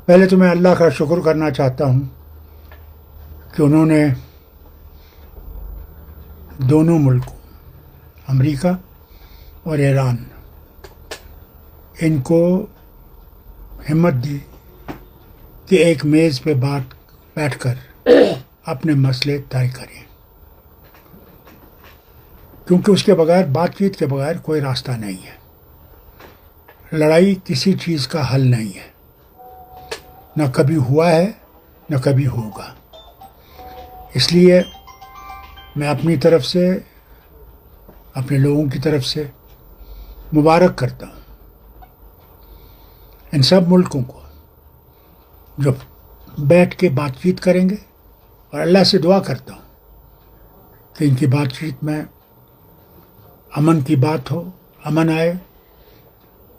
پہلے تو میں اللہ کا شکر کرنا چاہتا ہوں کہ انہوں نے دونوں ملکوں امریکہ اور ایران ان کو ہمت دی کہ ایک میز پہ بیٹھ کر اپنے مسئلے طے کریں، کیونکہ اس کے بغیر، بات چیت کے بغیر کوئی راستہ نہیں ہے۔ لڑائی کسی چیز کا حل نہیں ہے، نہ کبھی ہوا ہے نہ کبھی ہوگا۔ اس لیے میں اپنی طرف سے، اپنے لوگوں کی طرف سے مبارک کرتا ہوں ان سب ملکوں کو جو بیٹھ کے بات چیت کریں گے، اور اللہ سے دعا کرتا ہوں کہ ان کی بات چیت میں امن کی بات ہو، امن آئے،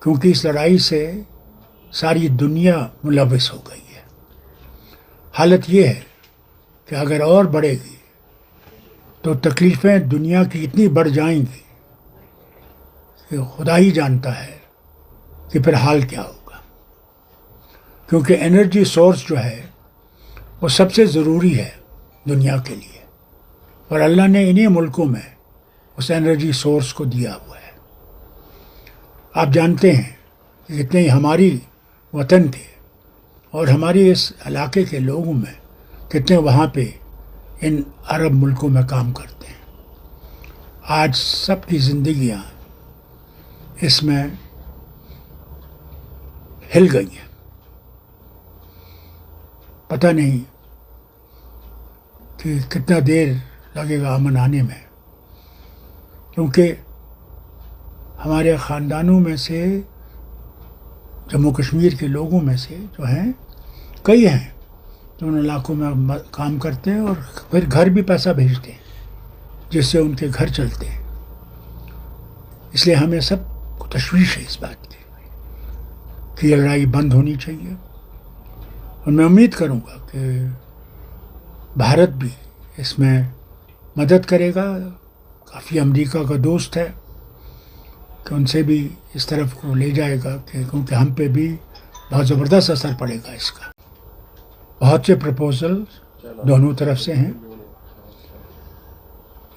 کیونکہ اس لڑائی سے ساری دنیا ملوث ہو گئی ہے۔ حالت یہ ہے کہ اگر اور بڑھے گی تو تکلیفیں دنیا کی اتنی بڑھ جائیں گی کہ خدا ہی جانتا ہے کہ پھر حال کیا ہوگا، کیونکہ انرجی سورس جو ہے وہ سب سے ضروری ہے دنیا کے لیے، اور اللہ نے انہی ملکوں میں اس انرجی سورس کو دیا ہوا ہے۔ آپ جانتے ہیں کہ کتنے ہماری وطن کے اور ہماری اس علاقے کے لوگوں میں کتنے وہاں پہ ان عرب ملکوں میں کام کرتے ہیں۔ آج سب کی زندگیاں اس میں ہل گئی ہیں۔ پتہ نہیں کہ کتنا دیر لگے گا امن آنے میں، کیونکہ ہمارے خاندانوں میں سے، جموں کشمیر کے لوگوں میں سے جو ہیں، کئی ہیں جو ان علاقوں میں کام کرتے ہیں اور پھر گھر بھی پیسہ بھیجتے ہیں جس سے ان کے گھر چلتے ہیں۔ اس لیے ہمیں سب کو تشویش ہے اس بات کی کہ یہ لڑائی بند ہونی چاہیے، اور میں امید کروں گا کہ بھارت بھی اس میں مدد کرے گا۔ کافی امریکہ کا دوست ہے کہ ان سے بھی اس طرف کو لے جائے گا، کہ کیونکہ ہم پہ بھی بہت زبردست اثر پڑے گا اس کا۔ بہت سے پرپوزل دونوں طرف سے ہیں،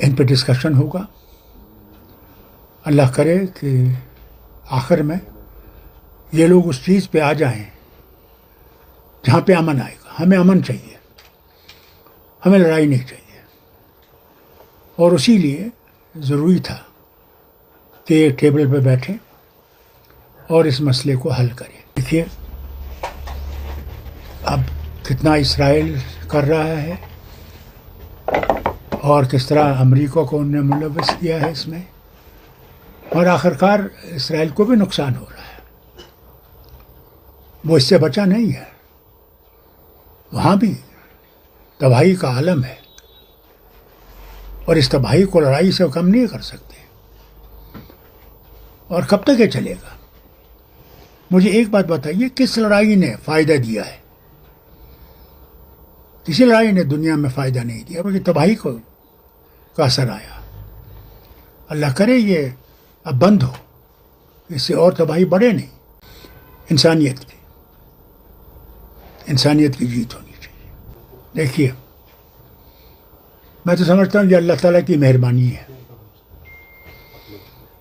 ان پہ ڈسکشن ہوگا۔ اللہ کرے کہ آخر میں یہ لوگ اس چیز پہ آ جائیں جہاں پہ امن آئے گا۔ ہمیں امن چاہیے، ہمیں لڑائی نہیں چاہیے، اور اسی لیے ضروری تھا کہ ایک ٹیبل پہ بیٹھیں اور اس مسئلے کو حل کریں۔ دیکھیے اب کتنا اسرائیل کر رہا ہے اور کس طرح امریکہ کو انہوں نے ملوث کیا ہے اس میں، اور آخرکار اسرائیل کو بھی نقصان ہو رہا ہے۔ وہ اس سے بچا نہیں ہے، وہاں بھی تباہی کا عالم ہے، اور اس تباہی کو لڑائی سے کم نہیں کر سکتے۔ اور کب تک یہ چلے گا؟ مجھے ایک بات بتائیے، کس لڑائی نے فائدہ دیا ہے؟ کسی لڑائی نے دنیا میں فائدہ نہیں دیا، بلکہ تباہی کا اثر آیا۔ اللہ کرے یہ اب بند ہو، اس سے اور تباہی بڑھے نہیں۔ انسانیت کی جیت ہونی چاہیے۔ دیکھیے میں تو سمجھتا ہوں یہ اللہ تعالیٰ کی مہربانی ہے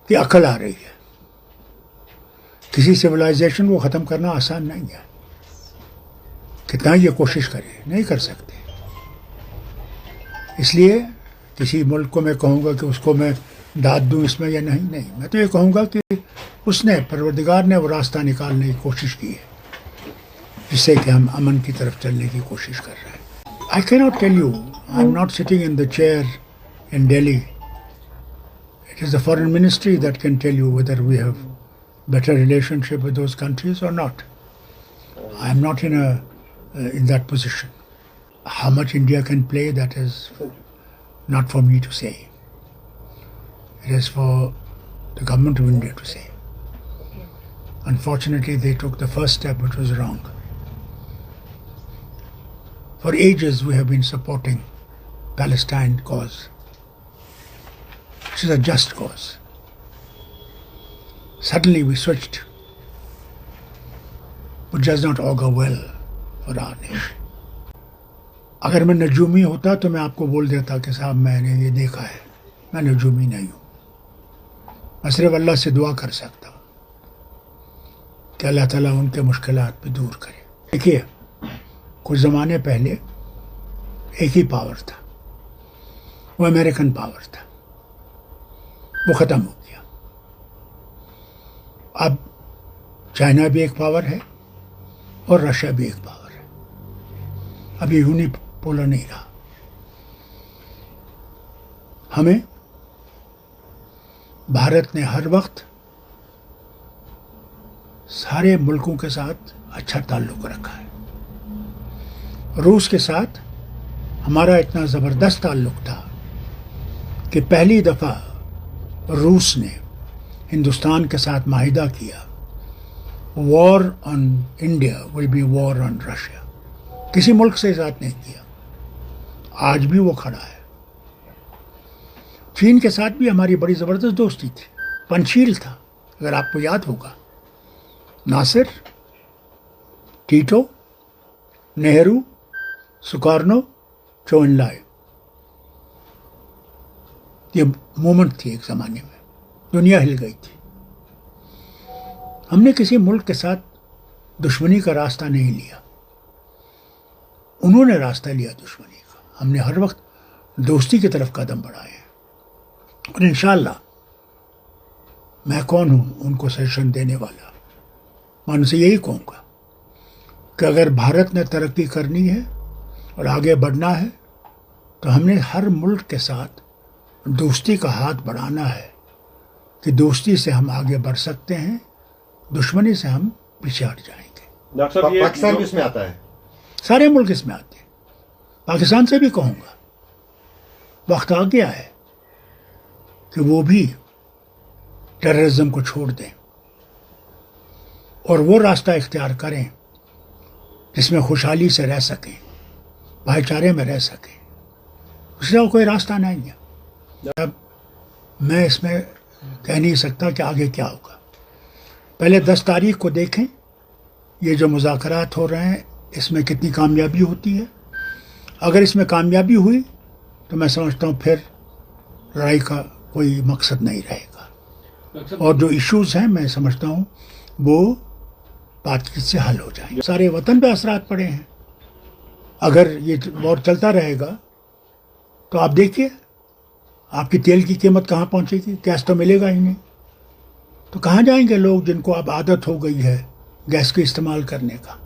کہ عقل آ رہی ہے۔ کسی سویلائزیشن کو ختم کرنا آسان نہیں ہے، کتنا یہ کوشش کرے نہیں کر سکتے۔ اس لیے کسی ملک کو میں کہوں گا کہ اس کو میں داد دوں اس میں یا نہیں، میں تو یہ کہوں گا کہ اس نے، پروردگار نے وہ راستہ نکالنے کی کوشش کی ہے جس سے کہ ہم امن کی طرف چلنے کی کوشش کر رہے ہیں۔ I cannot tell you, I'm not sitting in the chair in Delhi. It is the foreign ministry that can tell you whether we have better relationship with those countries or not. I am not in that position. How much India can play, that is not for me to say. It is for the government of India to say. Unfortunately, they took the first step, which was wrong. For ages we have been supporting Palestine cause, which is a just cause. Suddenly we switched, which does not augur well قرآن ہے. اگر میں نجومی ہوتا تو میں آپ کو بول دیتا کہ صاحب میں نے یہ دیکھا ہے. میں نجومی نہیں ہوں. میں صرف اللہ سے دعا کر سکتا ہوں کہ اللہ تعالیٰ ان کے مشکلات بھی دور کرے. دیکھیے کچھ زمانے پہلے ایک ہی پاور تھا, وہ امریکن پاور تھا, وہ ختم ہو گیا. اب چائنا بھی ایک پاور ہے اور رشیا بھی ایک پاور ہے. اب یہ یونیپولر نہیں رہا. ہمیں بھارت نے ہر وقت سارے ملکوں کے ساتھ اچھا تعلق رکھا ہے. روس کے ساتھ ہمارا اتنا زبردست تعلق تھا کہ پہلی دفعہ روس نے ہندوستان کے ساتھ معاہدہ کیا, war on India will be war on Russia. کسی ملک سے ساتھ نہیں کیا. آج بھی وہ کھڑا ہے. چین کے ساتھ بھی ہماری بڑی زبردست دوستی تھی, پنچیل تھا. اگر آپ کو یاد ہوگا, ناصر, ٹیٹو, نہرو, سکارنو, چوئن لائے, یہ مومنٹ تھی ایک زمانے میں. دنیا ہل گئی تھی. ہم نے کسی ملک کے ساتھ دشمنی کا راستہ نہیں لیا, انہوں نے راستہ لیا دشمنی کا. ہم نے ہر وقت دوستی کی طرف قدم بڑھائے ہیں. اور انشاءاللہ میں کون ہوں ان کو سجیشن دینے والا. میں ان سے یہی کہوں گا کہ اگر بھارت نے ترقی کرنی ہے اور آگے بڑھنا ہے تو ہم نے ہر ملک کے ساتھ دوستی کا ہاتھ بڑھانا ہے کہ دوستی سے ہم آگے بڑھ سکتے ہیں, دشمنی سے ہم پیچھے ہٹ جائیں گے. ڈاکٹر صاحب پاکستان بھی اس میں آتا ہے, سارے ملک اس میں آتے ہیں. پاکستان سے بھی کہوں گا وقت آ گیا ہے کہ وہ بھی ٹیررزم کو چھوڑ دیں اور وہ راستہ اختیار کریں جس میں خوشحالی سے رہ سکیں, بھائی چارے میں رہ سکیں. اس کا کوئی راستہ نہیں ہے. اب میں اس میں کہہ نہیں سکتا کہ آگے کیا ہوگا. پہلے 10 تاریخ کو دیکھیں یہ جو مذاکرات ہو رہے ہیں اس میں کتنی کامیابی ہوتی ہے. اگر اس میں کامیابی ہوئی تو میں سمجھتا ہوں پھر لڑائی کا کوئی مقصد نہیں رہے گا. اور جو ایشوز ہیں میں سمجھتا ہوں وہ بات چیت سے حل ہو جائیں. سارے وطن پہ اثرات پڑے ہیں. اگر یہ وار چلتا رہے گا تو آپ دیکھیے آپ کی تیل کی قیمت کہاں پہنچے گی. گیس تو ملے گا ہی نہیں. تو کہاں جائیں گے لوگ جن کو اب عادت ہو گئی ہے گیس کے استعمال کرنے کا.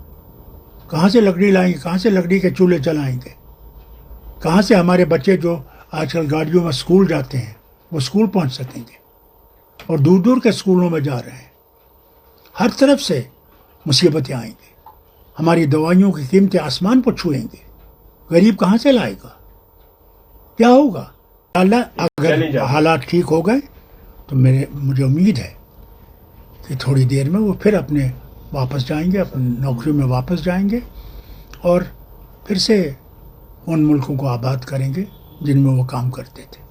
کہاں سے لکڑی لائیں گے, کہاں سے لکڑی کے چولہے چلائیں گے, کہاں سے ہمارے بچے جو آج کل گاڑیوں میں اسکول جاتے ہیں وہ اسکول پہنچ سکیں گے. اور دور دور کے اسکولوں میں جا رہے ہیں. ہر طرف سے مصیبتیں آئیں گی. ہماری دوائیوں کی قیمتیں آسمان پر چھوئیں گے. غریب کہاں سے لائے گا, کیا ہوگا؟ اللہ اگر حالات ٹھیک ہو گئے تو مجھے امید ہے کہ تھوڑی دیر میں وہ پھر اپنے واپس جائیں گے, اپنی نوکریوں میں واپس جائیں گے اور پھر سے ان ملکوں کو آباد کریں گے جن میں وہ کام کرتے تھے.